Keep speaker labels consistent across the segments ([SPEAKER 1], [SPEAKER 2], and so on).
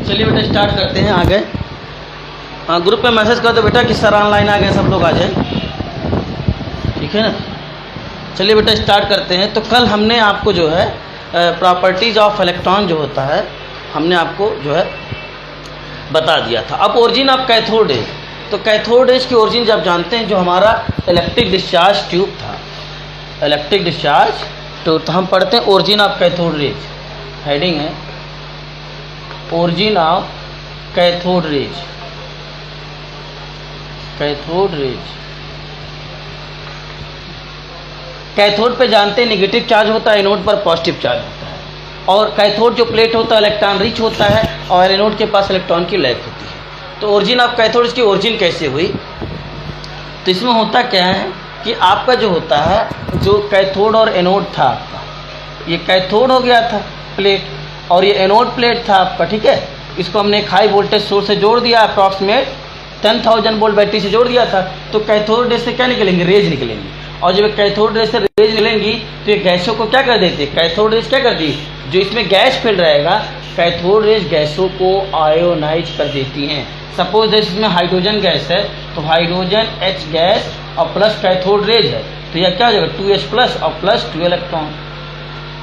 [SPEAKER 1] चलिए बेटा स्टार्ट करते हैं आगे। हाँ, ग्रुप पे मैसेज कर दो बेटा कि सर ऑनलाइन आ गए, सब लोग आ जाएं, ठीक है ना। चलिए बेटा स्टार्ट करते हैं। तो कल हमने आपको जो है प्रॉपर्टीज़ ऑफ इलेक्ट्रॉन जो होता है हमने आपको जो है बता दिया था। अब ओरिजिन ऑफ कैथोड रेज, तो कैथोड रेज की ओरिजिन जब जानते हैं, जो हमारा इलेक्ट्रिक डिस्चार्ज ट्यूब था, इलेक्ट्रिक डिस्चार्ज ट्यूब, तो हम पढ़ते हैं origin of cathode rays. Heading है origin of cathode rays. Cathode rays, cathode पे जानते हैं नेगेटिव चार्ज होता है, एनोड पर पॉजिटिव चार्ज होता है। और कैथोड जो प्लेट होता है इलेक्ट्रॉन रिच होता है और एनोड के पास इलेक्ट्रॉन की लैक होती है। तो ओरिजिन ऑफ कैथोड की ओरिजिन कैसे हुई? तो इसमें होता क्या है कि आपका जो होता है, जो कैथोड और एनोड था आपका, ये कैथोड हो गया था प्लेट, और ये एनोड प्लेट था आपका, ठीक है। इसको हमने एक हाई वोल्टेज सोर्स से जोड़ दिया, अप्रॉक्सीमेट 10,000 वोल्ट बैटरी से जोड़ दिया था। तो कैथोड रेज से क्या निकलेंगे? रेज निकलेंगी। और जब कैथोड रेज से रेज निकलेंगी तो ये गैसों को क्या कर देती है? कैथोड रेज क्या करती है? जो इसमें गैस फिल रहेगा, कैथोड रेज गैसों को आयोनाइज कर देती हैं। सपोज इसमें हाइड्रोजन गैस है, तो हाइड्रोजन H गैस और प्लस कैथोड रेज है, तो यह क्या हो जाएगा? 2H प्लस और प्लस 2 इलेक्ट्रॉन,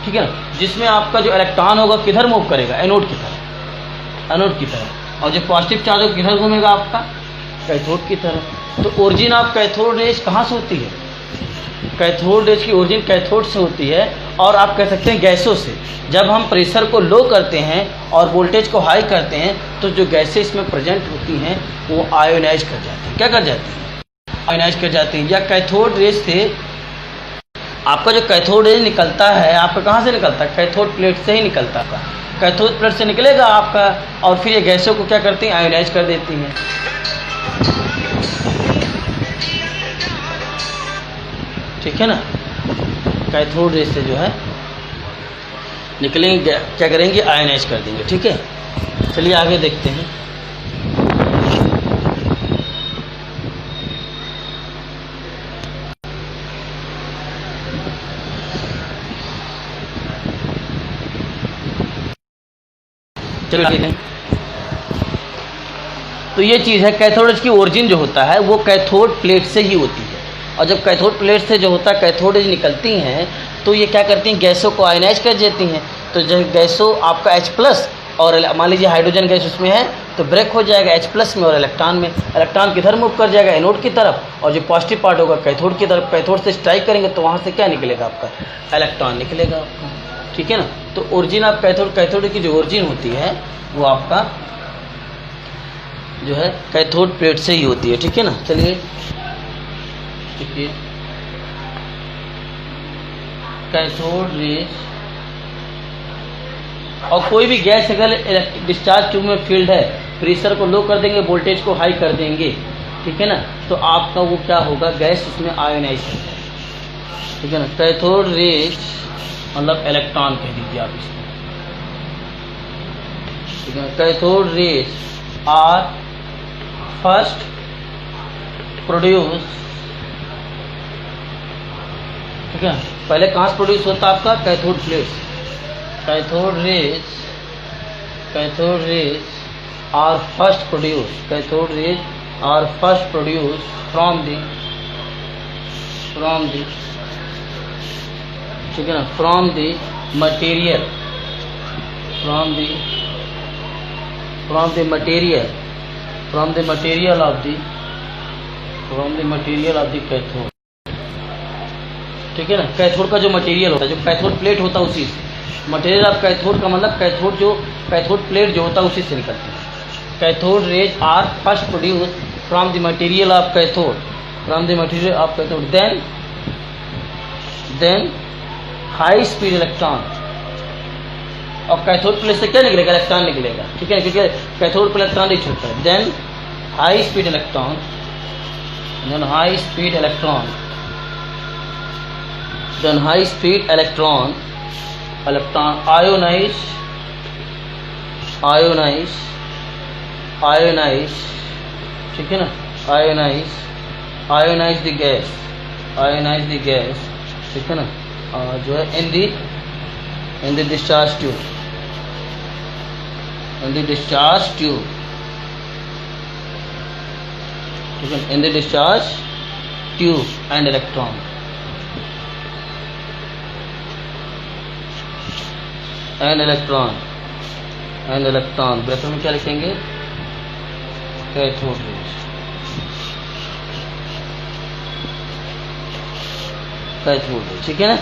[SPEAKER 1] ठीक है ना। जिसमें आपका जो इलेक्ट्रॉन होगा किधर मूव करेगा? एनोड की तरफ, एनोड की तरफ। और जो पॉजिटिव चार्ज होगा किधर घूमेगा? आपका कैथोड की तरफ। तो ओरिजिन ऑफ कैथोड रेज कहाँ से होती है? कैथोड रेज की ओरिजिन कैथोड से होती है, और आप कह सकते हैं गैसों से। जब हम प्रेशर को लो करते हैं और वोल्टेज को हाई करते हैं, तो जो गैसें इसमें प्रेजेंट होती हैं वो आयोनाइज कर जाती हैं। क्या कर जाती हैं? आयोनाइज कर जाती हैं। या कैथोड रेज से आपका जो कैथोड रेज निकलता है, आपका कहाँ से निकलता है? कैथोड प्लेट से ही निकलता है। कैथोड प्लेट से निकलेगा आपका, और फिर ये गैसों को क्या करती हैं? आयोनाइज कर देती हैं। ठीक है ना। कैथोड रेज से जो है निकलेंगे, क्या करेंगे? आयोनाइज कर देंगे, ठीक है। चलिए आगे देखते हैं। चलिए, तो ये चीज़ है, कैथोड रेज की ओरिजिन जो होता है वो कैथोड प्लेट से ही होती है। और जब कैथोड प्लेट से जो होता है कैथोड रेज निकलती हैं, तो ये क्या करती हैं? गैसों को आयनाइज कर देती हैं। तो जब गैसों आपका H प्लस और मान लीजिए हाइड्रोजन गैस उसमें है, तो ब्रेक हो जाएगा H प्लस में और इलेक्ट्रॉन में। इलेक्ट्रॉन किधर मूव कर जाएगा? एनोड की तरफ। और जो पॉजिटिव पार्ट होगा कैथोड की तरफ। कैथोड से स्ट्राइक करेंगे तो वहाँ से क्या निकलेगा? आपका इलेक्ट्रॉन निकलेगा आपका, ठीक है ना। तो ओरिजिन ऑफ कैथोड, कैथोड की जो ओरिजिन होती है वो आपका जो है कैथोड प्लेट से ही होती है, ठीक है ना। चलिए देखिए, कैथोड रेज, और कोई भी गैस अगर इलेक्ट्रिक डिस्चार्ज ट्यूब में फील्ड है, प्रेशर को लो कर देंगे, वोल्टेज को हाई कर देंगे, ठीक है ना, तो आपका वो क्या होगा? गैस उसमें आयोनाइज हो जाएगा, ठीक है ना। कैथोड रेज मतलब इलेक्ट्रॉन कह दीजिए आप इसको, ठीक है। Cathode rays are first produce, ठीक है। पहले कहाँ से प्रोड्यूस होता है? आपका cathode plate. Cathode rays, cathode rays are first produce, cathode rays are first produce from the, ठीक है ना, from the material, from the material of the cathode, ठीक है ना। कैथोड का जो मटेरियल होता है, जो कैथोड प्लेट होता है, उसी से। मटेरियल ऑफ कैथोड का मतलब कैथोड, जो कैथोड प्लेट जो होता है उसी से निकलती है। Cathode rays are first produce from the material of cathode, then high speed electron. और कैथोड प्लेट से क्या निकलेगा? इलेक्ट्रॉन निकलेगा, ठीक है, क्योंकि कैथोड पर इलेक्ट्रॉन रिच होता है। Then high speed electron, then high speed electron ionize, ठीक है ना, ionize the gas, ठीक है ना, जो है in the discharge tube, in the discharge tube, ठीक है, in the discharge tube and electron, bracket में क्या लिखेंगे, कैथोड रेज, ठीक है ना।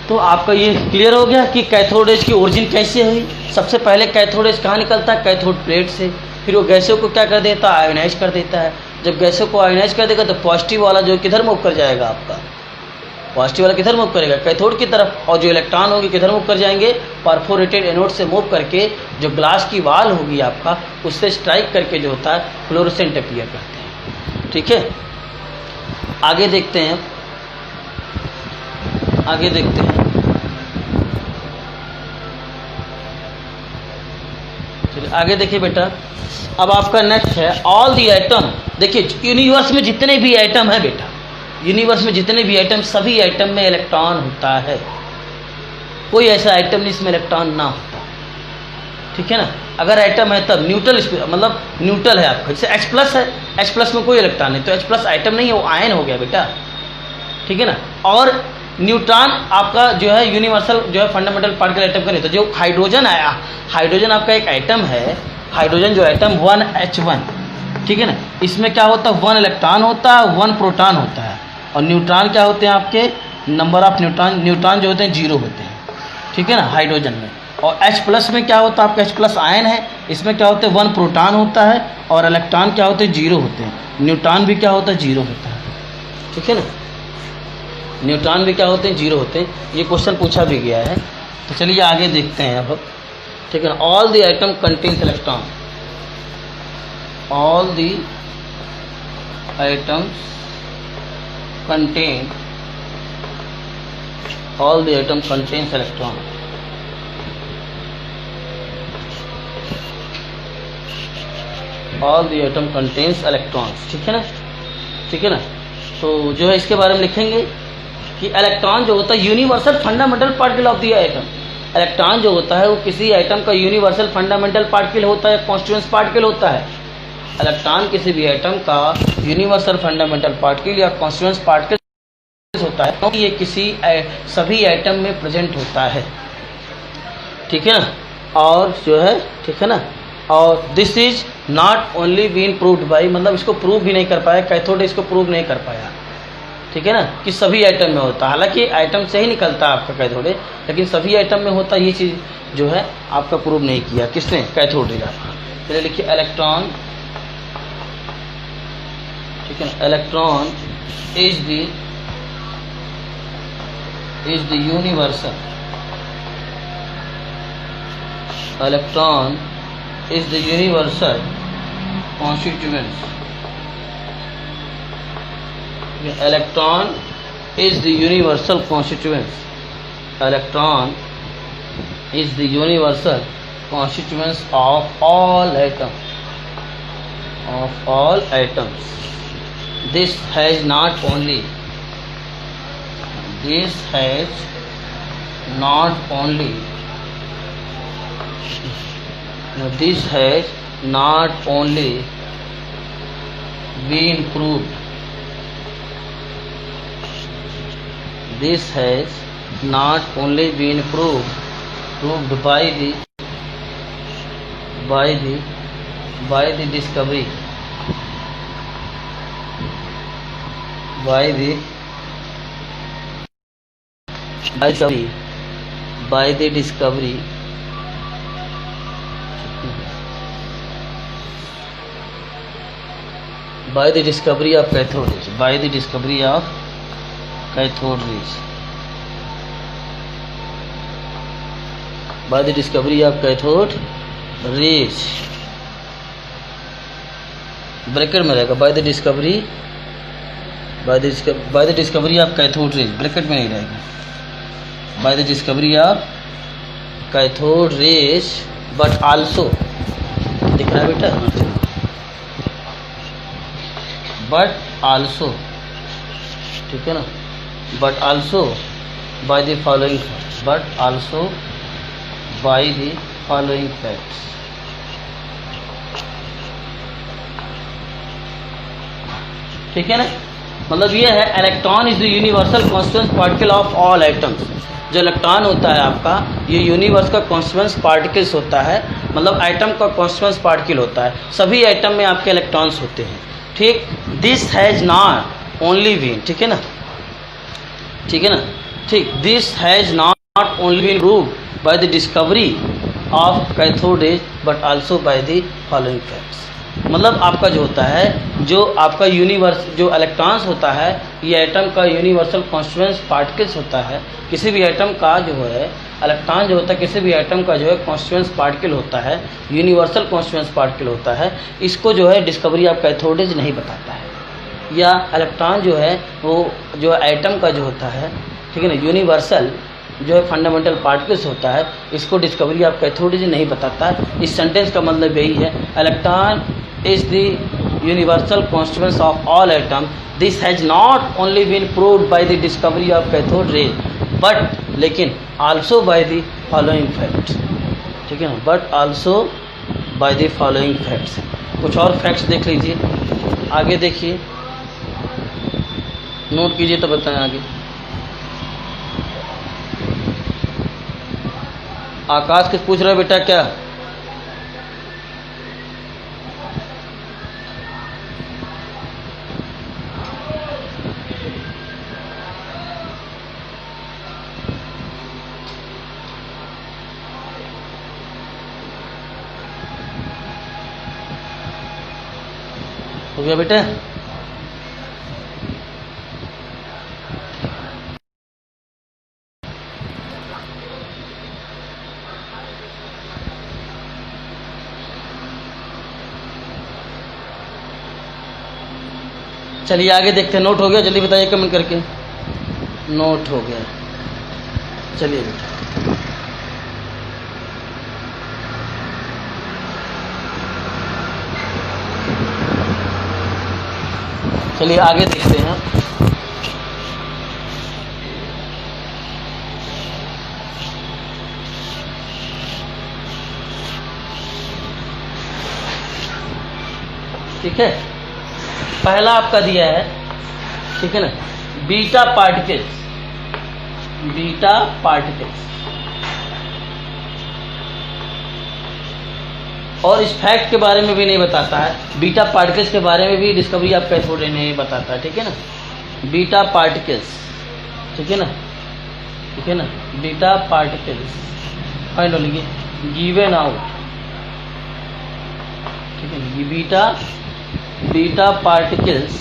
[SPEAKER 1] तो आपका ये क्लियर हो गया कि कैथोड रेज की ओरिजिन कैसे हुई। सबसे पहले कैथोड रेज कहाँ निकलता है, कैथोड प्लेट से, फिर वो गैसों को क्या कर देता है, आयोनाइज कर देता है। जब गैसों को आयोनाइज कर देगा तो पॉजिटिव वाला जो किधर मूव कर जाएगा, आपका पॉजिटिव वाला किधर मूव करेगा, कैथोड की तरफ, और जो इलेक्ट्रॉन होगी किधर मूव कर जाएंगे, परफोरेटेड एनोड से मूव करके जो ग्लास की वाल होगी आपका, उससे स्ट्राइक करके जो होता है फ्लोरोसेंट अपीयर करते हैं, ठीक है। आगे देखते हैं, चलिए आगे देखिए बेटा। अब आपका नेक्स्ट है ऑल दी एटम। देखिए यूनिवर्स में जितने भी एटम है बेटा, यूनिवर्स में जितने भी एटम, सभी एटम में इलेक्ट्रॉन होता है, कोई ऐसा एटम नहीं जिसमें इलेक्ट्रॉन ना होता, ठीक है ना। अगर एटम है तब न्यूट्रल, मतलब न्यूट्रल है आपका, जैसे H प्लस है, H प्लस में कोई इलेक्ट्रॉन नहीं, तो H प्लस एटम नहीं है, वो आयन हो गया बेटा, ठीक है ना। और न्यूट्रॉन आपका जो है यूनिवर्सल जो है फंडामेंटल पार्टिकल एटम का नहीं, तो जो हाइड्रोजन आया, हाइड्रोजन आपका एक एटम है, हाइड्रोजन जो एटम 1H1, ठीक है ना, इसमें क्या होता है, 1 इलेक्ट्रॉन होता है, 1 प्रोटॉन होता है, और न्यूट्रॉन क्या होते हैं आपके, नंबर ऑफ न्यूट्रॉन जो होते हैं 0 होते हैं, ठीक है ना, हाइड्रोजन में। और H प्लस में क्या होता है आपका, H प्लस आयन है, इसमें क्या होते हैं 1 प्रोटॉन होता है, और इलेक्ट्रॉन क्या होते हैं 0 होते हैं, न्यूट्रॉन भी क्या होता है 0 होता है, ठीक है ना, न्यूट्रॉन भी क्या होते हैं 0 होते हैं। ये क्वेश्चन पूछा भी गया है, तो चलिए आगे देखते हैं अब, ठीक है ना। All the item contains electron, all the items contain, all the atom contains electron, all the atom contains electrons, ठीक है ना, ठीक है ना। तो जो है इसके बारे में लिखेंगे कि इलेक्ट्रॉन जो होता है universal fundamental particle of the atom, electron जो होता है वो किसी एटम का यूनिवर्सल फंडामेंटल पार्टिकल होता है, कॉन्स्टिट्यूएंट पार्टिकल होता है। इलेक्ट्रॉन किसी भी एटम का यूनिवर्सल फंडामेंटल पार्टिकल या कॉन्स्टिट्यूएंट पार्टिकल होता है, क्योंकि ये किसी सभी एटम में प्रेजेंट होता है, ठीक है ना। और जो है, ठीक है ना, और this is not only been proved by, मतलब इसको प्रूव भी नहीं कर पाया, कैथोड इसको प्रूव नहीं कर पाया, ठीक है ना, कि सभी आइटम में होता है। हालांकि आइटम से ही निकलता है आपका कैथोड, लेकिन सभी आइटम में होता है, ये चीज़ जो है आपका प्रूव नहीं किया किसने, कैथोड रे आपका। चलिए लिखिए इलेक्ट्रॉन, ठीक है ना, electron is the universal, electron is the universal constituents, electron is the universal constituents, electron is the universal constituents of all atoms, this has not only this has not only been proved, this has not only been proved by the discovery, by the discovery by the discovery of cathode rays, by the discovery of cathode rays, by the discovery of cathode rays, bracket में रहेगा, by the discovery of cathode rays, bracket में नहीं रहेगा, by the discovery of cathode rays, but also, दिख रहा है बेटा, but also, ठीक है ना, but also by the following, but also bye the following facts. ठीक है ना, मतलब ये है electron is the universal constituent particle of all atoms. जो इलेक्ट्रॉन होता है आपका, ये यूनिवर्स का कॉन्स्टिट्यूएंट पार्टिकल्स होता है, मतलब एटम का कॉन्स्टिट्यूएंट पार्टिकल होता है। सभी एटम में आपके इलेक्ट्रॉन्स होते हैं। ठीक, this has not only been, ठीक है ना, ठीक है ना, ठीक, this has not only been proved by the discovery of cathode rays but also by the following facts. मतलब आपका जो होता है, जो आपका यूनिवर्स, जो इलेक्ट्रॉन्स होता है, ये एटम का यूनिवर्सल कॉन्स्टिट्यूएंट पार्टिकल्स होता है। किसी भी एटम का जो है इलेक्ट्रॉन जो होता है, किसी भी एटम का जो है कॉन्स्टिट्यूएंट पार्टिकल होता है, यूनिवर्सल कॉन्स्टिट्यूएंट पार्टिकल होता है। इसको जो है डिस्कवरी ऑफ कैथोड रेज नहीं बताता है, या इलेक्ट्रॉन जो है वो जो एटम का जो होता है, ठीक है ना, यूनिवर्सल जो है फंडामेंटल पार्टिकल्स होता है, इसको डिस्कवरी ऑफ कैथोड रेज नहीं बताता है। इस सेंटेंस का मतलब यही है, electron is the universal constituents of all atom. This has not only been proved by the discovery of cathode rays but, लेकिन also by the following facts. ठीक है ना, but also by the following facts. कुछ और facts देख लीजिए, आगे देखिए, नोट कीजिए तो बताएं आगे। आकाश कुछ पूछ रहा है बेटा क्या? हो गया बेटा? चलिए आगे देखते हैं। नोट हो गया? जल्दी बताइए कमेंट करके। नोट हो गया, चलिए बेटा। चलिए आगे देखते हैं। ठीक है, पहला आपका दिया है, ठीक है ना, बीटा पार्टिकल्स। बीटा पार्टिकल्स, और इस फैक्ट के बारे में भी नहीं बताता है। बीटा पार्टिकल्स के बारे में भी डिस्कवरी ऑफ कैथोड रेज नहीं बताता है। ठीक है ना, बीटा पार्टिकल्स, ठीक है ना, ठीक है ना, बीटा पार्टिकल्स फाइंड होंगे गिवन आउट। ठीक है ना, beta particles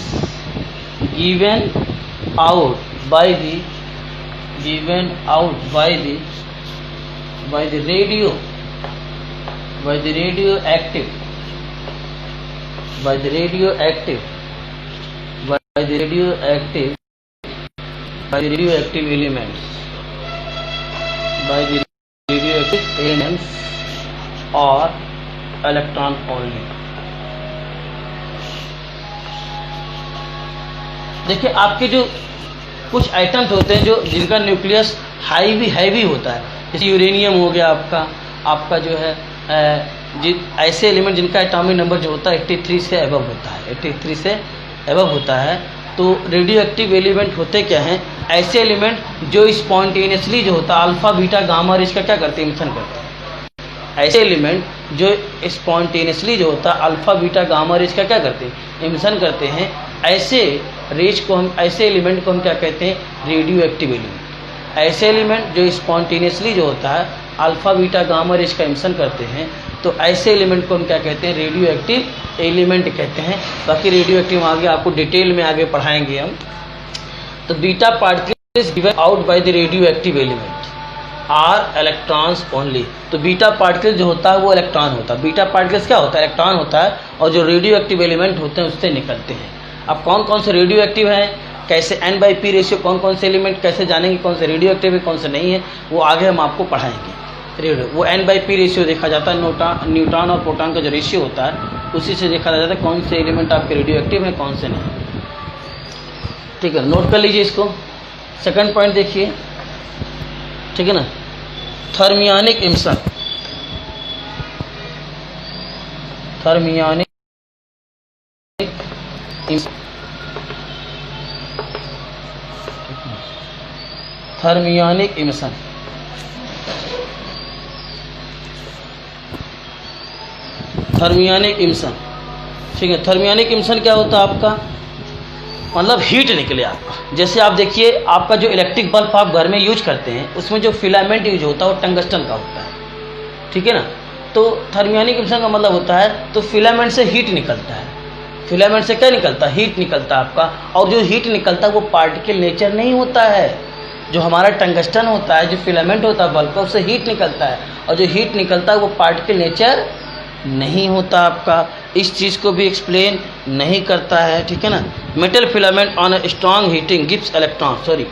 [SPEAKER 1] given out by the radioactive elements or electron only। देखिए आपके जो कुछ आइटम्स होते हैं जो जिनका न्यूक्लियस हैवी होता है, जैसे यूरेनियम हो गया आपका जो है ऐसे एलिमेंट जिनका एटॉमिक नंबर जो होता है 83 से अबव होता है, 83 से अबव होता है। तो रेडियो एक्टिव एलिमेंट होते क्या हैं? ऐसे एलिमेंट जो स्पॉन्टेनियसली जो होता है अल्फा बीटा गामा रेज का क्या करते हैं? इमिशन करते हैं। ऐसे एलिमेंट जो स्पॉन्टेनियसली जो होता है अल्फा बीटा गामा रेज का क्या करते हैं? इमिशन करते हैं। ऐसे रेज को हम, ऐसे एलिमेंट को हम क्या कहते हैं? Radio active element. ऐसे एलिमेंट जो स्पॉन्टेनियसली जो होता है अल्फा बीटा गामा रेज का इमिशन करते हैं, तो ऐसे एलिमेंट को हम क्या कहते हैं? रेडियो एक्टिव एलिमेंट कहते हैं। बाकी रेडियो एक्टिव आगे आपको डिटेल में आगे पढ़ाएंगे हम। तो beta particles given out by the radioactive element are electrons only. तो बीटा पार्टिकल जो होता है वो इलेक्ट्रॉन होता है। बीटा पार्टिकल्स क्या होता है? इलेक्ट्रॉन होता है, और जो रेडियो एक्टिव एलिमेंट होते हैं उससे निकलते हैं। अब कौन कौन से रेडियो एक्टिव हैं, कैसे N/P रेशियो, कौन कौन से एलिमेंट कैसे जानेंगे कौन से रेडियो एक्टिव है कौन से नहीं है, वो आगे हम आपको पढ़ाएंगे। रेडियो वो N/P रेशियो देखा जाता है, न्यूट्रॉन और प्रोटॉन का जो रेशियो होता है उसी से देखा जाता है कौन से एलिमेंट आपके रेडियो एक्टिव हैं कौन से नहीं। ठीक है, नोट कर लीजिए इसको। सेकंड पॉइंट देखिए, ठीक है ना, thermionic emission. Thermionic thermionic emission. Thermionic emission, ठीक है। थर्मियोनिक इमिशन क्या होता है आपका, मतलब हीट निकले आपका। जैसे आप देखिए, आपका जो इलेक्ट्रिक बल्ब आप घर में यूज करते हैं उसमें जो फिलामेंट यूज होता है वो टंगस्टन का होता है, ठीक है ना। तो थर्मियोनिक इमिशन का मतलब होता है तो फिलामेंट से हीट निकलता है। फिलामेंट से क्या निकलता है, हीट निकलता है आपका। और जो हीट निकलता है वो पार्टिकल नेचर नहीं होता है। जो हमारा टंगस्टन होता है, जो फिलामेंट होता है बल्ब का, उससे हीट निकलता है, और जो हीट निकलता है वो पार्टिकल नेचर नहीं होता आपका। इस चीज़ को भी एक्सप्लेन नहीं करता है, ठीक है ना। Metal filament on a strong heating gives electron, sorry.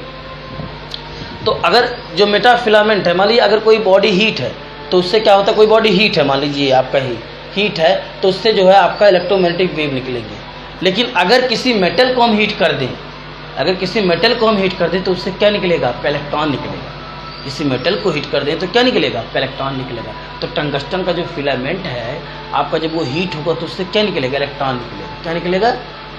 [SPEAKER 1] तो अगर जो मेटल फिलामेंट है, मान लीजिए अगर कोई बॉडी हीट है तो उससे क्या होता है, कोई बॉडी हीट है, मान लीजिए आपका ही हीट है, तो उससे जो है आपका इलेक्ट्रोमैग्नेटिक वेव निकलेंगे। लेकिन अगर किसी मेटल को हम हीट कर दें, अगर किसी मेटल को हम हीट कर दें तो उससे क्या निकलेगा, आपका इलेक्ट्रॉन निकलेगा। किसी मेटल को हीट कर दें तो क्या निकलेगा, आपका इलेक्ट्रॉन निकलेगा। तो टंगस्टन का जो फिलामेंट है आपका, जब वो हीट होगा तो उससे क्या निकलेगा, इलेक्ट्रॉन निकलेगा। क्या निकलेगा,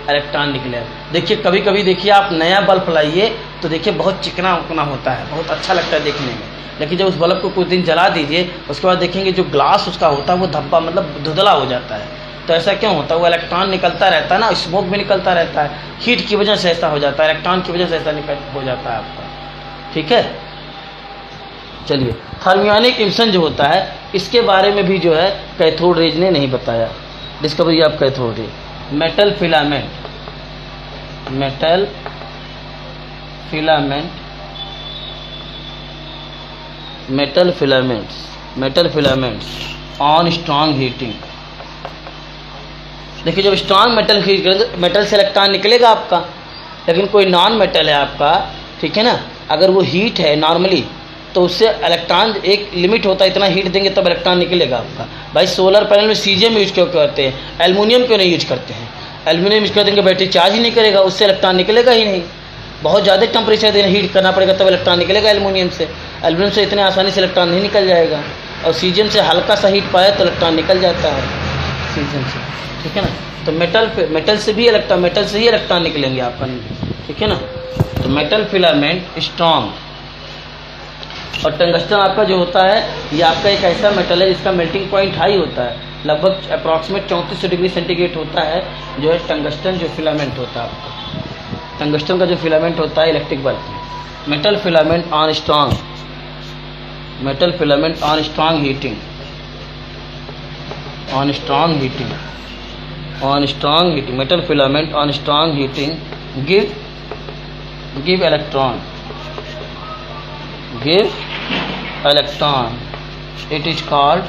[SPEAKER 1] इलेक्ट्रॉन निकलेगा। देखिए कभी कभी देखिए आप नया बल्ब लाइए तो देखिए बहुत चिकना उकना होता है, बहुत अच्छा लगता है देखने में। लेकिन जब उस बल्ब को कुछ दिन जला दीजिए उसके बाद देखेंगे जो ग्लास उसका होता है वो धब्बा, मतलब धुंधला हो जाता है। तो ऐसा क्यों होता है, वो इलेक्ट्रॉन निकलता रहता है ना, स्मोक भी निकलता रहता है, हीट की वजह से ऐसा हो जाता है, इलेक्ट्रॉन की वजह से ऐसा हो जाता है आपका, ठीक है। चलिए, थर्मियोनिक इमिशन जो होता है इसके बारे में भी जो है कैथोड रेज ने नहीं बताया। Discovery of cathode raise. Metal filament, metal filament, metal filaments, metal filaments on strong heating. देखिए जब स्ट्रॉन्ग मेटल हीट करेंगे मेटल से इलेक्ट्रॉन निकलेगा आपका। लेकिन कोई नॉन मेटल है आपका, ठीक है ना, अगर वो हीट है नॉर्मली तो उससे इलेक्ट्रॉन, एक लिमिट होता है, इतना हीट देंगे तब इलेक्ट्रॉन निकलेगा आपका। भाई सोलर पैनल में सीजियम यूज क्यों करते हैं, एल्युमिनियम क्यों नहीं यूज करते हैं। एल्युमिनियम यूज कर देंगे बैटरी चार्ज ही नहीं करेगा, उससे इलेक्ट्रॉन निकलेगा ही नहीं। बहुत ज़्यादा टेम्परेचर देना, हीट करना पड़ेगा तब इलेक्ट्रॉन निकलेगा एल्युमिनियम से। एल्युमिनियम से इतने आसानी से इलेक्ट्रॉन नहीं निकल जाएगा, और सीजियम से हल्का सा हीट पाए तो इलेक्ट्रॉन निकल जाता है सीजियम से, ठीक है ना। तो मेटल से भी इलेक्ट्रॉन, मेटल से ही इलेक्ट्रॉन निकलेंगे आपका, ठीक है ना। तो मेटल फिलामेंट स्ट्रॉन्ग। और टंगस्टन आपका जो होता है ये आपका एक ऐसा मेटल है जिसका मेल्टिंग पॉइंट हाई होता है, लगभग अप्रॉक्सीमेट 3400 डिग्री सेंटीग्रेड होता है, जो है टंगस्टन जो फिलामेंट होता है आपका। टंगस्टन का जो फिलामेंट होता है इलेक्ट्रिक बल्ब में। Metal filament on strong, metal filament on strong heating, on strong heating, on strong heating, metal filament on strong heating give electron, give electron. It is called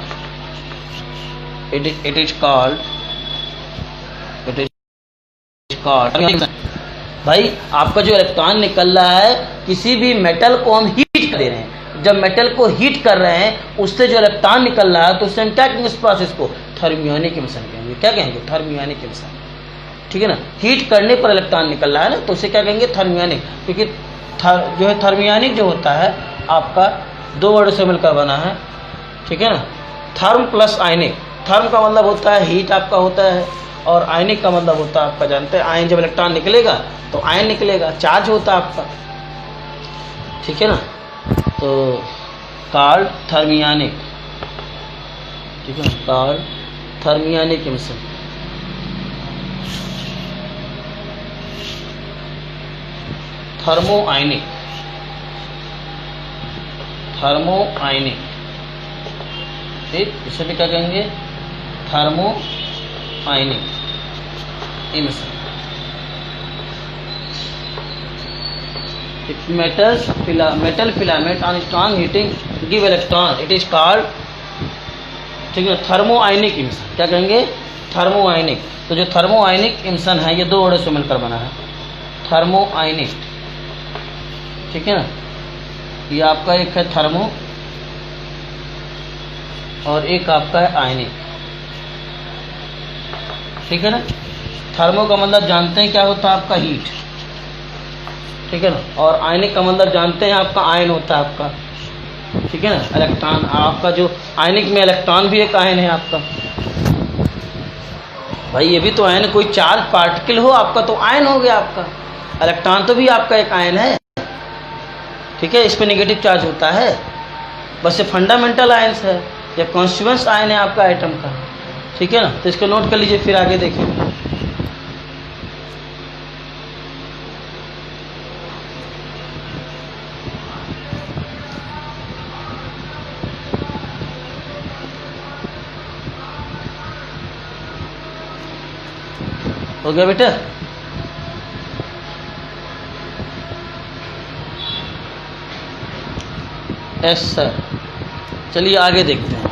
[SPEAKER 1] भाई आपका जो electron निकल रहा है किसी भी मेटल को हम हीट कर दे रहे हैं। जब मेटल को हीट कर रहे हैं उससे जो इलेक्ट्रॉन निकल रहा है तो उससे हम क्या कहेंगे, इस प्रोसेस को थर्मियोनिक इमिशन कहेंगे। क्या कहेंगे, थर्मियोनिक इमिशन, ठीक है ना। हीट करने पर इलेक्ट्रॉन निकल रहा है ना तो उसे क्या कहेंगे, थर्मियोनिक। क्योंकि जो है थर्मियोनिक जो होता है आपका दो वर्ड से मिलकर बना है, ठीक है ना। थर्म प्लस आयनिक। थर्म का मतलब होता है हीट आपका होता है, और आयनिक का मतलब होता है आपका, जानते हैं आयन, जब इलेक्ट्रॉन निकलेगा तो आयन निकलेगा, चार्ज होता है आपका, ठीक है ना। तो कॉल्ड थर्मियोनिक, ठीक है ना, कॉल्ड थर्मियोनिक इमिशन। थर्मो आयनिक, थर्मो आयनिक, ठीक, इसे भी क्या कहेंगे, thermo ionic emission. Metal filament on strong heating give electron, it is called, ठीक है, थर्मो आयनिक इमिशन। क्या कहेंगे, थर्मो आयनिक। तो जो थर्मो आयनिक इमिशन है ये दो वर्ड से मिलकर बना है, थर्मो आयनिक, ठीक है ना। ये आपका एक है थर्मो और एक आपका है आयनिक, ठीक है ना। थर्मो का मतलब जानते हैं क्या होता है आपका, हीट, ठीक है ना। और आयनिक का मतलब जानते हैं आपका आयन होता है आपका, ठीक है ना, इलेक्ट्रॉन। आपका जो आयनिक में इलेक्ट्रॉन भी एक आयन है आपका, भाई ये भी तो आयन, कोई चार्ज पार्टिकल हो आपका तो आयन हो गया आपका। इलेक्ट्रॉन तो भी आपका एक आयन है, ठीक है, इस पर नेगेटिव चार्ज होता है, बस ये फंडामेंटल आयन्स है या कॉन्स्टिट्यूएंट्स आयन है आपका आइटम का, ठीक है ना। तो इसको नोट कर लीजिए, फिर आगे देखिए। हो गया बेटा? Yes sir. चलिए आगे देखते हैं।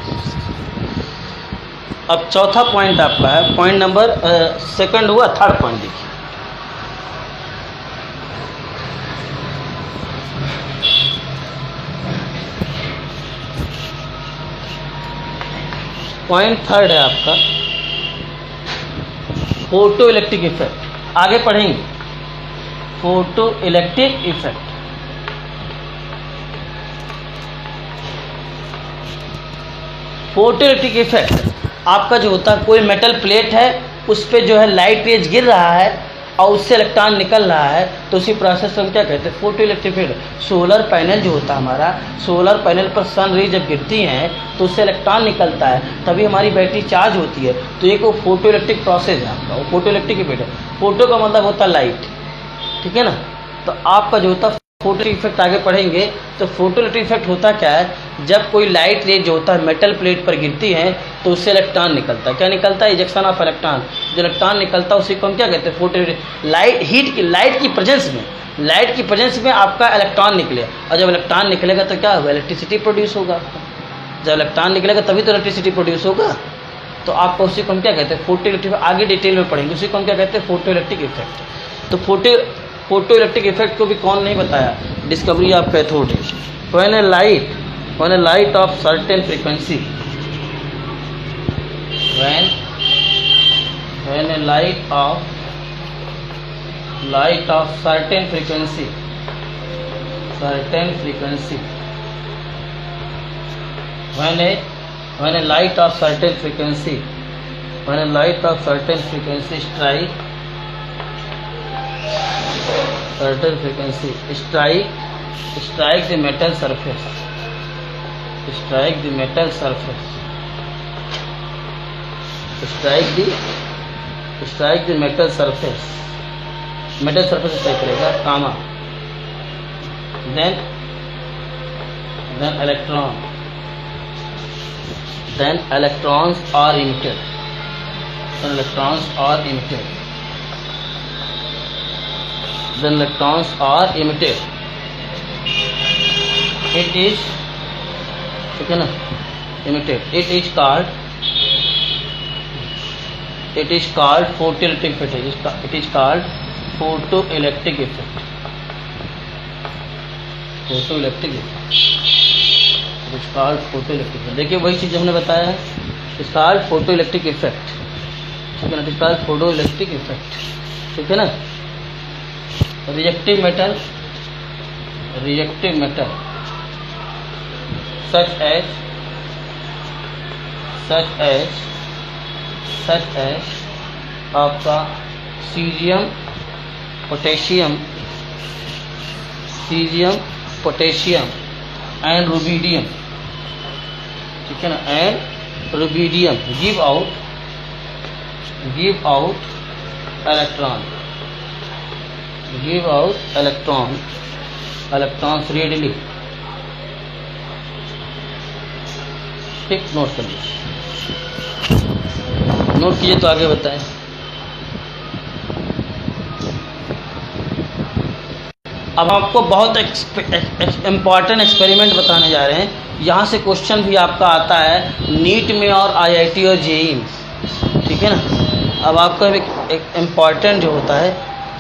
[SPEAKER 1] अब चौथा पॉइंट आपका है, पॉइंट नंबर सेकंड हुआ, थर्ड पॉइंट देखिए। पॉइंट थर्ड है आपका फोटो इलेक्ट्रिक इफेक्ट। आगे पढ़ेंगे photo electric effect. Photo electric effect आपका जो होता है, कोई मेटल प्लेट है, उस पर जो है लाइट रेज गिर रहा है और उससे इलेक्ट्रॉन निकल रहा है, तो उसी प्रोसेस को हम क्या कहते हैं, photo electric effect. Solar panel जो होता है हमारा, सोलर पैनल पर सन रे जब गिरती हैं तो उससे इलेक्ट्रॉन निकलता है, तभी हमारी बैटरी चार्ज होती है। तो एक वो फोटो इलेक्ट्रिक प्रोसेस है आपका, वो फोटो इलेक्ट्रिक इफेक्ट है। फोटो का मतलब होता है लाइट, ठीक है ना। तो आपका जो होता है फोटो इफेक्ट, आगे पढ़ेंगे। तो फोटो इलेक्ट्रिक इफेक्ट होता क्या है, जब कोई लाइट रे जो होता है मेटल प्लेट पर गिरती है तो उससे इलेक्ट्रॉन निकलता है। क्या निकलता है? Ejection of electron. जो इलेक्ट्रॉन निकलता है उसी को हम क्या कहते हैं, फोटो। लाइट हीट की, लाइट की प्रेजेंस में, लाइट की प्रेजेंस में आपका इलेक्ट्रॉन निकले, और जब इलेक्ट्रॉन निकलेगा तो क्या होगा, इलेक्ट्रिसिटी प्रोड्यूस होगा आपका। जब इलेक्ट्रॉन निकलेगा तभी तो इलेक्ट्रिसिटी प्रोड्यूस होगा। तो आपको उसी को हम क्या कहते हैं, फोटो इलेक्ट्रिक। आगे डिटेल में पढ़ेंगे, उसी को हम क्या कहते हैं, फोटो इलेक्ट्रिक इफेक्ट। तो फोटो इलेक्ट्रिक इफेक्ट को भी कौन नहीं बताया, discovery of cathode. When A light of certain frequency, when a light of certain frequency, when a light of certain frequency strike the metal surface, metal surface strike करेगा, कामा, then electrons are emitted, it is, ठीक है ना, emitted, it is called photoelectric effect. It is called photoelectric effect. देखिए वही चीज़ हमने बताया है, it's called photoelectric effect, ठीक है ना। इट्स कॉल्ड फोटोइलेक्ट्रिक इफेक्ट, ठीक है ना। रिएक्टिव मेटल such as आपका सीजियम, पोटेशियम एंड रुबिडियम, ठीक है ना, and rubidium give out electrons readily, ठीक। नोट कर लीजिए, नोट कीजिए तो आगे बताएं। अब आपको बहुत इम्पॉर्टेंट एक्सपेरिमेंट बताने जा रहे हैं। यहाँ से क्वेश्चन भी आपका आता है नीट में और आईआईटी और जेईई में, ठीक है ना। अब आपका एक इम्पॉर्टेंट जो होता है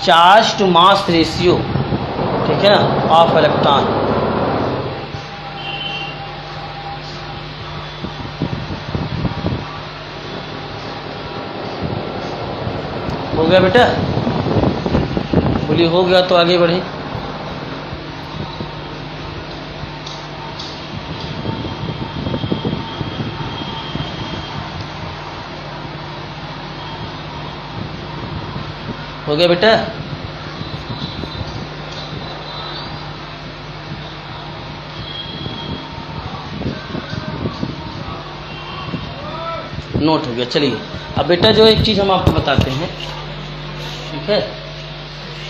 [SPEAKER 1] चार्ज टू मास रेशियो, ठीक है ना, ऑफ इलेक्ट्रॉन। हो गया बेटा? बोलिए हो गया तो आगे बढ़े। हो गया बेटा? नोट हो गया। चलिए अब बेटा जो एक चीज़ हम आपको बताते हैं, ठीक है,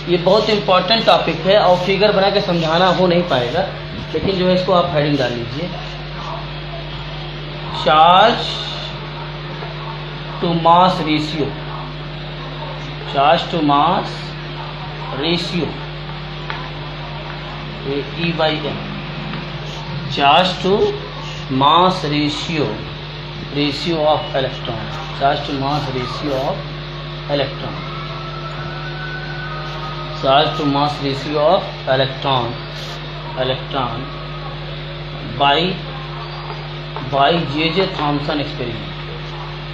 [SPEAKER 1] ये बहुत इंपॉर्टेंट टॉपिक है और फिगर बना के समझाना हो नहीं पाएगा, लेकिन जो है इसको आप हेडिंग डाल लीजिए, charge to mass ratio, charge to mass ratio E/m, charge to mass ratio, ratio of electron, charge to mass ratio of electron, charge to mass ratio of electron, electron by J.J. Thomson experiment,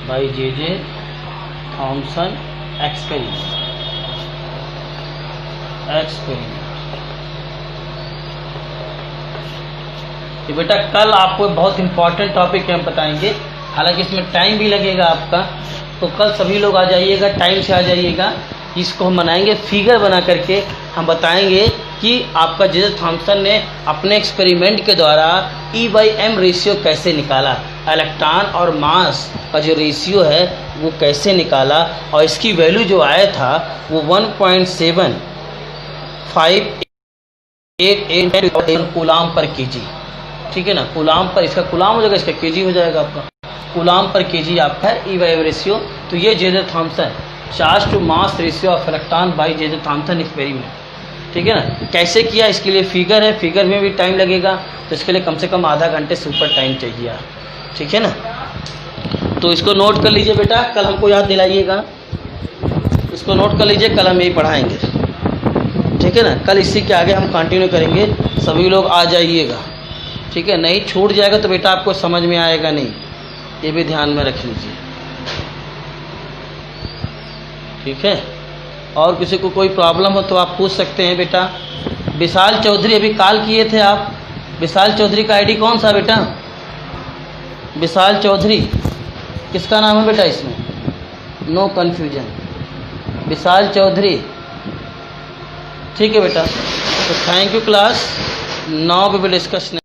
[SPEAKER 1] by J.J. Thomson experiment. ये बेटा कल आपको बहुत important topic हम बताएंगे, हालांकि इसमें time भी लगेगा आपका, तो कल सभी लोग आ जाइएगा, टाइम से आ जाइएगा। इसको हम बनाएंगे फिगर बना करके, हम बताएंगे कि आपका J.J. थॉम्सन ने अपने एक्सपेरिमेंट के द्वारा E/m रेशियो कैसे निकाला, इलेक्ट्रॉन और मास का जो रेशियो है वो कैसे निकाला, और इसकी वैल्यू जो आया था वो 1.7588 कूलाम पर केजी, ठीक है ना, कूलाम पर, इसका कूलाम हो जाएगा, इसका केजी हो जाएगा आपका, कूलाम पर केजी आपका है E/m रेशियो। तो ये J.J. Thomson, charge to mass ratio of electron by J.J. Thomson experiment, ठीक है ना, कैसे किया इसके लिए फिगर है, फिगर में भी टाइम लगेगा, तो इसके लिए कम से कम आधा घंटे से ऊपर टाइम चाहिए, ठीक है ना। तो इसको नोट कर लीजिए बेटा, कल हमको याद दिलाइएगा, इसको नोट कर लीजिए, कल हम यही पढ़ाएंगे, ठीक है ना। कल इसी के आगे हम कंटिन्यू करेंगे, सभी लोग आ जाइएगा, ठीक है, नहीं छूट जाएगा तो बेटा आपको समझ में आएगा नहीं, ये भी ध्यान में रख लीजिए, ठीक है। और किसी को कोई प्रॉब्लम हो तो आप पूछ सकते हैं बेटा। विशाल चौधरी अभी कॉल किए थे आप, विशाल चौधरी का आईडी कौन सा बेटा? विशाल चौधरी किसका नाम है बेटा इसमें? नो कन्फ्यूजन, विशाल चौधरी, ठीक है बेटा। तो thank you class, now we will discuss.